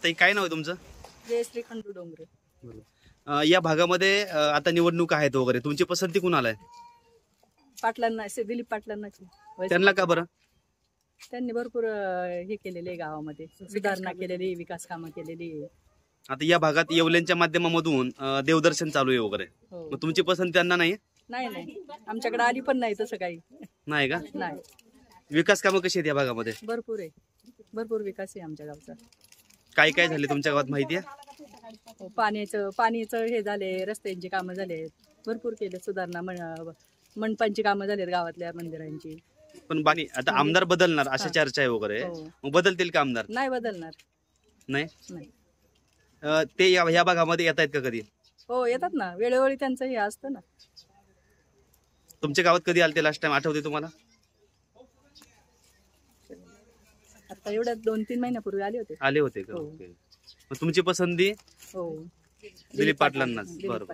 ताई काय नाव आहे तुमचं? जयश्री खंडू डोंगरे. या भागामध्ये आता निवडणूक आहेत वगैरे, तुमची पसंती कुणाला आहे? पाटलांना, दिलीप पाटलांनाची. त्यांना का बरं? त्यांनी भरपूर हे केलेले, गावामध्ये सुधारणा केलेली, विकास कामं केलेली. आता या भागात येवल्यांच्या माध्यमामधून देवदर्शन चालू आहे वगैरे, हो. मग तुमची पसंती त्यांना नाही? नाही, आमच्याकडे आली पण नाही तसं काही. नाही का? नाही. विकास कामं कशी आहेत या भागामध्ये? भरपूर आहे, भरपूर विकास आहे आमच्या गावचा. काय काय झाले तुमच्या गावात माहिती आहे? पाण्याचं हे झाले, रस्त्यांची कामं झाले, भरपूर केले सुधारणा. मंडपांची कामं झालेत गावातल्या, मंदिरांची. पण बाकी आता आमदार बदलणार अशा चर्चा आहे वगैरे, मग बदलतील का आमदार? नाही बदलणार. नाही. ते या भागामध्ये येत आहेत का कधी? हो येतात ना, वेळोवेळी त्यांचं हे असतं ना. तुमच्या गावात कधी आले ते लास्ट टाइम, आठवते तुम्हाला? आता एवढ्या 2-3 महिन्यापूर्वी आले होते. आले होते का? मग तुमची पसंती हो दिलीप पाटलांनाच. बरोबर.